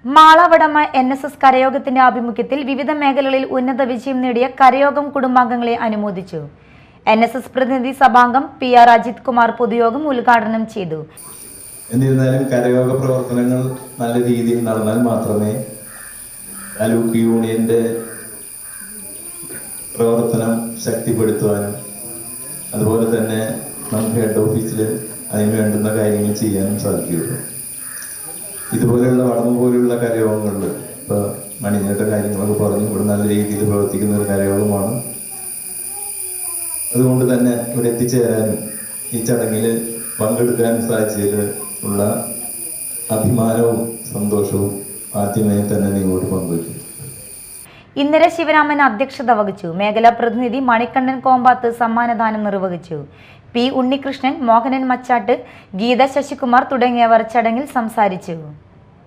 മാളവടമ NSS കരയോഗത്തിന്റെ ആഭിമുഖ്യത്തിൽ വിവിധ മേഖലകളിൽ ഉന്നത വിജയം നേടിയ കരയോഗം കുടുംബാംഗങ്ങളെ അനുമോദിച്ചു. NSS പ്രതിനിധി സഭാംഗം PR അജിത് കുമാർ പൊതുയോഗം ഉദ്ഘാടനം ചെയ്തു. എന്നിരുന്നാലും കരയോഗ പ്രവർത്തനങ്ങൾ നല്ല രീതിയിൽ നടന്നാൽ മാത്രമേ താലൂക്ക് യൂണിയന്റെ പ്രവർത്തനം ശക്തിപ്പെടുത്തുവാനും അതുപോലെ തന്നെ നമുക്ക് ഹെഡ് ഓഫീസിൽ അതിന് വേണ്ടുന്ന കാര്യങ്ങൾ ചെയ്യാനും സാധിക്കുകയുള്ളൂ. ഇതുപോലെയുള്ള വടമ പോലെയുള്ള കരയോഗങ്ങളിൽ ഇപ്പോൾ മണിഞ്ഞിട്ട കാര്യങ്ങളൊക്കെ പറഞ്ഞു ഇവിടെ നല്ല രീതിയിൽ പ്രവർത്തിക്കുന്ന ഒരു കരയോഗമാണ്. അതുകൊണ്ട് തന്നെ ഇവിടെ എത്തിച്ചേരാനും ഈ ചടങ്ങിൽ പങ്കെടുക്കാൻ സാധിച്ചതിൽ ഉള്ള അഭിമാനവും സന്തോഷവും ആദ്യമേ തന്നെ നിങ്ങളോട് പങ്കുവയ്ക്കും. ഇന്നലെ ശിവരാമൻ അധ്യക്ഷത വഹിച്ചു. മേഖലാ പ്രതിനിധി മണികണ്ഠൻ കോമ്പാത്ത് സമ്മാനദാനം നിർവഹിച്ചു. P. ഉണ്ണികൃഷ്ണൻ, മോഹനൻ മച്ചാട്ട്, ഗീത ശശികുമാർ തുടങ്ങിയവർ ചടങ്ങിൽ സംസാരിച്ചു.